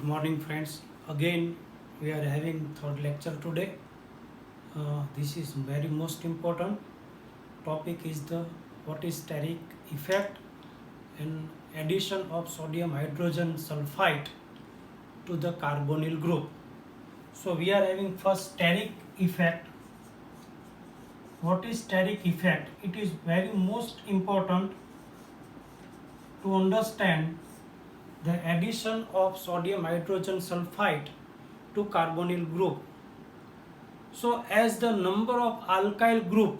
Morning friends, again we are having third lecture today. This is very most important topic is the what is steric effect and addition of sodium hydrogen sulfide to the carbonyl group. So we are having first steric effect. What is steric effect? It is very most important to understand the addition of sodium hydrogen sulfide to carbonyl group. So as the number of alkyl group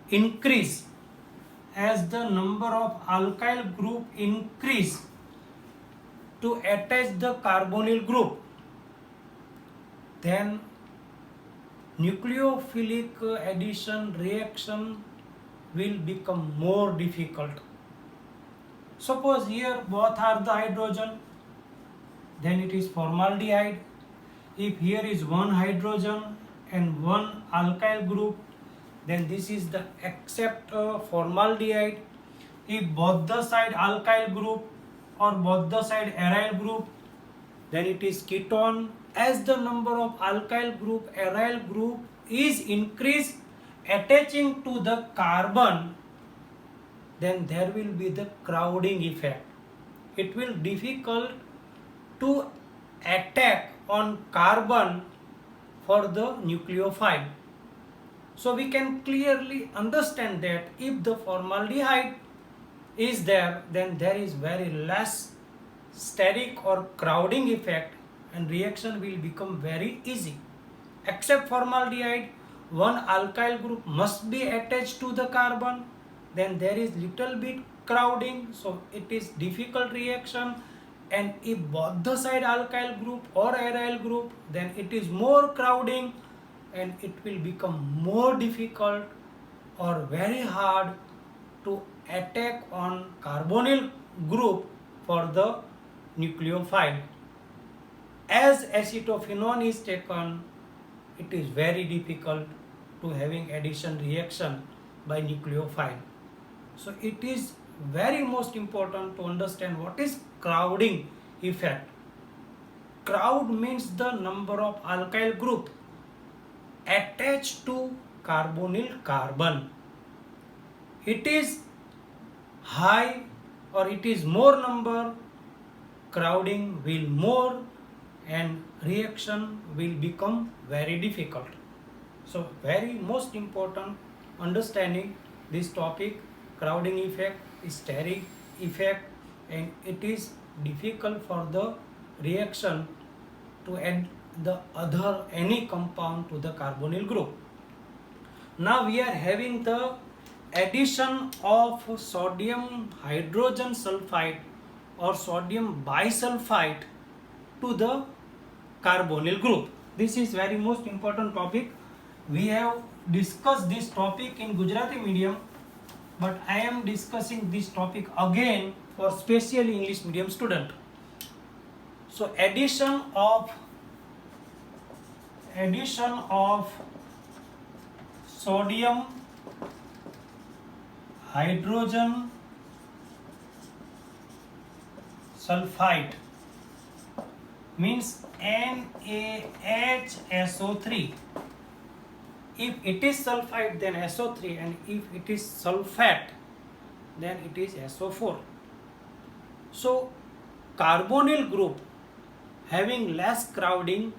increase, to attach the carbonyl group, then nucleophilic addition reaction will become more difficult. Suppose here both are the hydrogen, then it is formaldehyde. If here is one hydrogen and one alkyl group, then this is the accept formaldehyde. If both the side alkyl group or both the side aryl group, then it is ketone. As the number of alkyl group, aryl group is increased attaching to the carbon, then there will be the crowding effect. It will be difficult to attack on carbon for the nucleophile. So we can clearly understand that if the formaldehyde is there, then there is very less steric or crowding effect and reaction will become very easy. Except formaldehyde, one alkyl group must be attached to the carbon, then there is little bit crowding, so it is difficult reaction. And if both the side alkyl group or aryl group, then it is more crowding and it will become more difficult or very hard to attack on carbonyl group for the nucleophile. As acetophenone is taken, it is very difficult to having addition reaction by nucleophile. So it is very most important to understand what is crowding effect. Crowd means the number of alkyl group attached to carbonyl carbon. It is high or it is more number, crowding will more and reaction will become very difficult. So very most important understanding this topic, crowding effect, steric effect, and it is difficult for the reaction to add the other any compound to the carbonyl group. Now we are having the addition of sodium hydrogen sulfide or sodium bisulfite to the carbonyl group. This is very most important topic. We have discussed this topic in Gujarati medium, but I am discussing this topic again for specially English medium student. So addition of sodium hydrogen sulfide means NaHSO3. If it is sulfide, then SO3, and if it is sulfate, then it is SO4. So carbonyl group having less crowding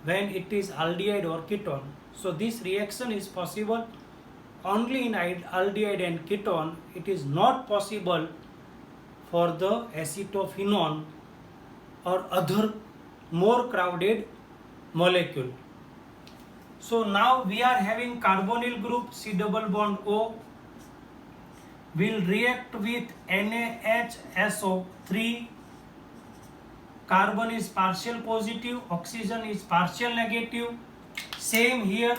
when it is aldehyde or ketone. So this reaction is possible only in aldehyde and ketone. It is not possible for the acetophenone or other more crowded molecule. So now we are having carbonyl group C double bond O will react with NaHSO3. Carbon is partial positive, oxygen is partial negative. Same here,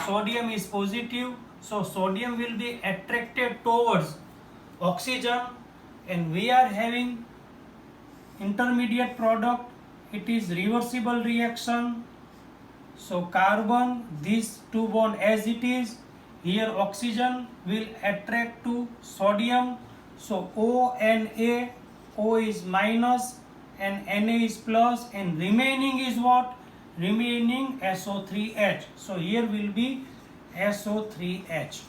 sodium is positive, so sodium will be attracted towards oxygen, and we are having intermediate product. It is reversible reaction. So carbon, these two bond as it is, here oxygen will attract to sodium. So O and A, O is minus and Na is plus, and remaining is what? Remaining SO3H. So here will be SO3H.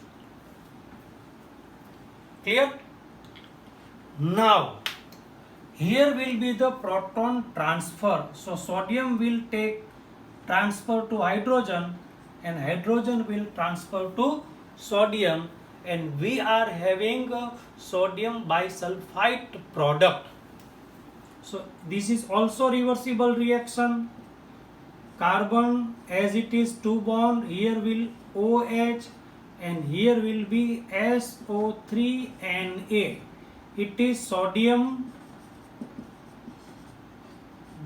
Clear? Now here will be the proton transfer. So sodium will take transfer to hydrogen and hydrogen will transfer to sodium, and we are having a sodium bisulfite product. So this is also reversible reaction. Carbon as it is 2 bond, here will OH and here will be SO3Na. It is sodium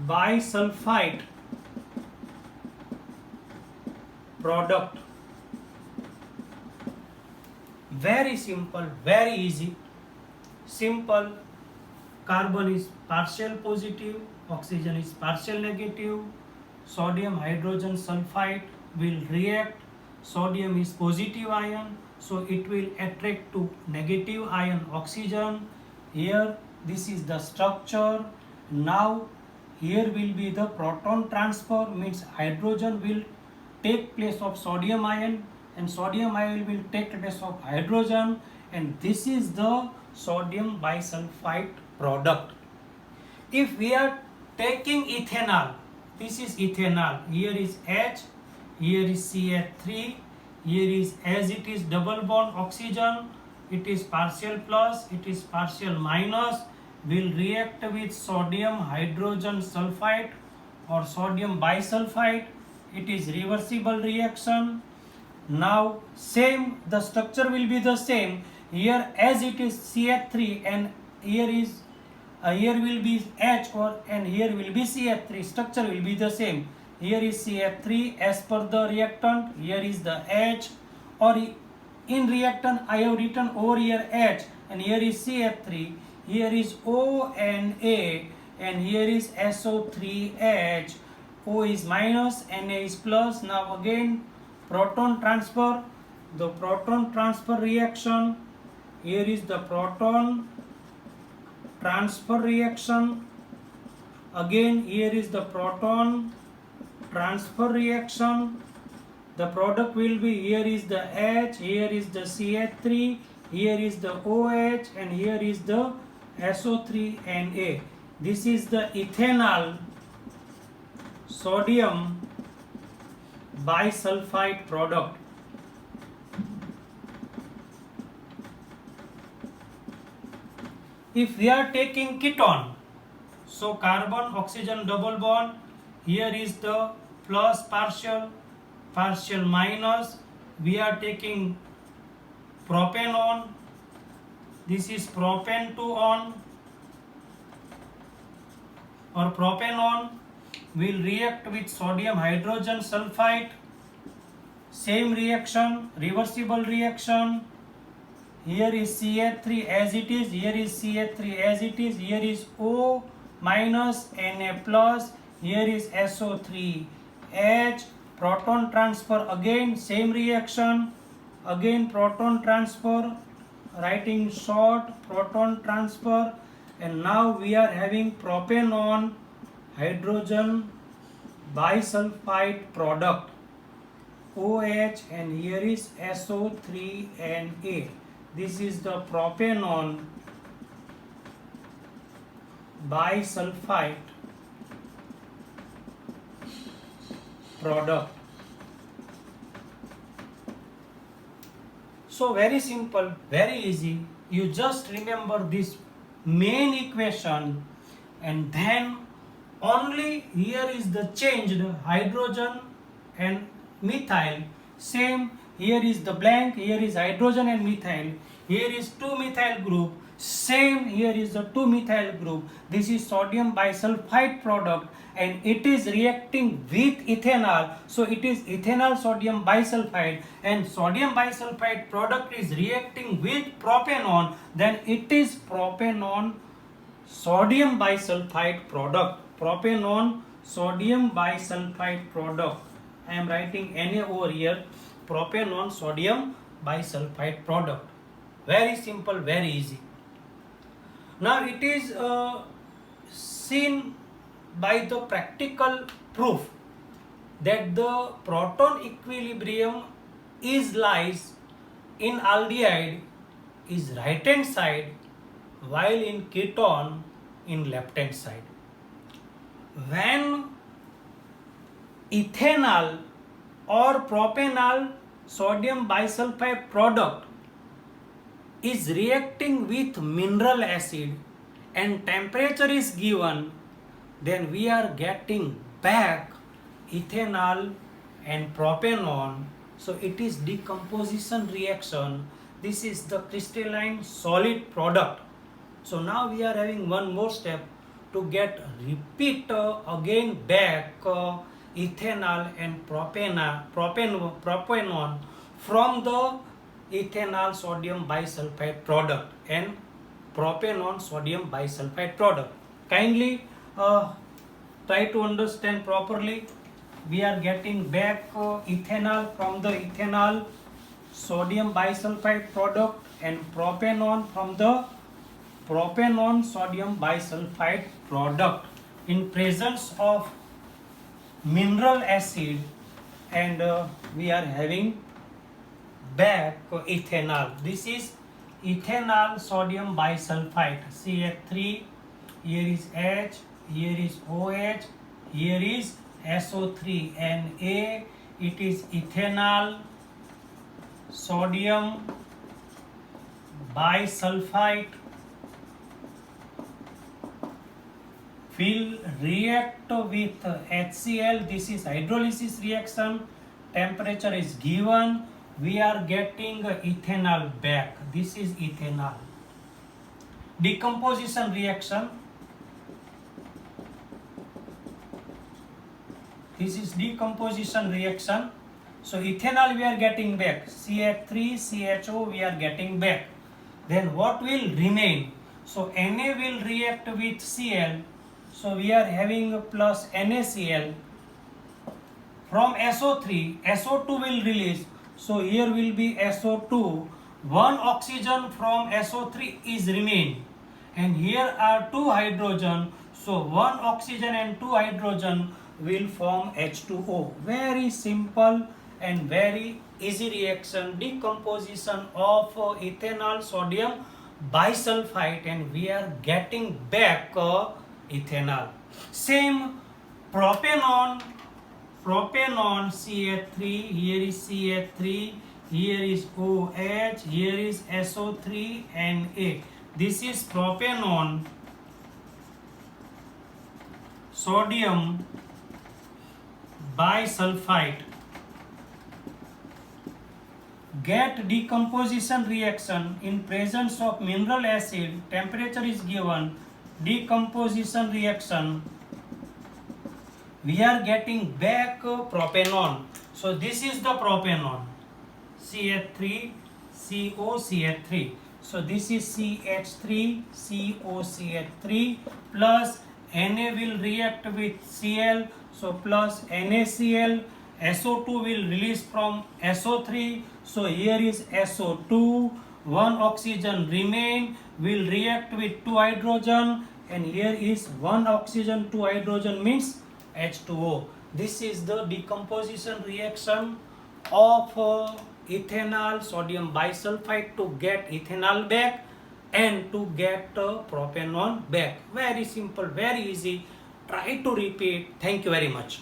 bisulfite product. Very simple, very easy. Simple. Carbon is partial positive, oxygen is partial negative. Sodium hydrogen sulfide will react. Sodium is positive ion, so it will attract to negative ion oxygen. Here this is the structure. Now here will be the proton transfer, means hydrogen will take place of sodium ion and sodium ion will take place of hydrogen, and this is the sodium bisulfite product. If we are taking ethanol, this is ethanol, here is H, here is CH3, here is, as it is double bond oxygen, it is partial plus, it is partial minus, will react with sodium hydrogen sulfide or sodium bisulfite. It is reversible reaction. Now same, the structure will be the same. Here as it is CH3 and here is here will be H or and here will be CH3, structure will be the same. Here is CH3 as per the reactant, here is the H, or in reactant I have written over here H and here is CH3, here is O and A and here is SO3H. O is minus, Na is plus. Now again proton transfer, the proton transfer reaction, here is the proton transfer reaction, again here is the proton transfer reaction. The product will be, here is the H, here is the CH3, here is the OH and here is the SO3Na. This is the ethanol sodium bisulfite product. If we are taking ketone, so carbon oxygen double bond, here is the plus partial, partial minus, we are taking propanone, this is propane 2 on, or propanone will react with sodium hydrogen sulfide, same reaction, reversible reaction. Here is CH3 as it is, here is CH3 as it is, here is O minus Na plus, here is SO3H. Proton transfer, again same reaction, again proton transfer, writing short proton transfer, and now we are having propanone hydrogen bisulfite product OH and here is SO3Na. This is the propanone bisulfite product. So very simple, very easy. You just remember this main equation and then only here is the changed hydrogen and methyl. Same, here is the blank, here is hydrogen and methyl, here is 2-methyl group, same, here is the 2-methyl group. This is sodium bisulfite product and it is reacting with ethanol, so it is ethanol sodium bisulfite, and sodium bisulfite product is reacting with propanone, then it is propanone sodium bisulfite product, propanone sodium bisulfite product. I am writing Na over here, propanone sodium bisulfite product. Very simple, very easy. Now it is seen by the practical proof that the proton equilibrium is lies in aldehyde is right hand side, while in ketone in left hand side. When ethanol or propanol sodium bisulfite product is reacting with mineral acid and temperature is given, then we are getting back ethanol and propanol. So it is decomposition reaction. This is the crystalline solid product. So now we are having one more step to get repeat again back ethanol and propanol from the ethanol sodium bisulfite product and propanol sodium bisulfite product. Kindly try to understand properly. We are getting back ethanol from the ethanol sodium bisulfite product and propanol from the propanol sodium bisulfite product in presence of mineral acid, and we are having back ethanol. This is ethanol sodium bisulfite, CH3, here is H, here is OH, here is SO3 and A. It is ethanol sodium bisulfite will react with HCl. This is hydrolysis reaction. Temperature is given. We are getting ethanol back. This is ethanol. Decomposition reaction. This is decomposition reaction. So ethanol we are getting back. CH3, CHO we are getting back. Then what will remain? So Na will react with Cl. So we are having plus NaCl. From SO3, SO2 will release. So here will be SO2. One oxygen from SO3 is remain. And here are two hydrogen. So one oxygen and two hydrogen will form H2O. Very simple and very easy reaction. Decomposition of ethanol sodium bisulfite, and we are getting back ethanol. Same propanol CH3, here is CH3, here is OH, here is SO3 and A. This is propanol sodium bisulfite. Get decomposition reaction in presence of mineral acid. Temperature is given. Decomposition reaction. We are getting back propanol. So this is the propanol. CH3, COCH3. So this is CH3, COCH3 plus Na will react with Cl. So plus NaCl. SO2 will release from SO3. So here is SO2. One oxygen remain, will react with two hydrogen, and here is one oxygen, two hydrogen means H2O. This is the decomposition reaction of ethanol sodium bisulfite to get ethanol back and to get propanol back. Very simple, very easy. Try to repeat. Thank you very much.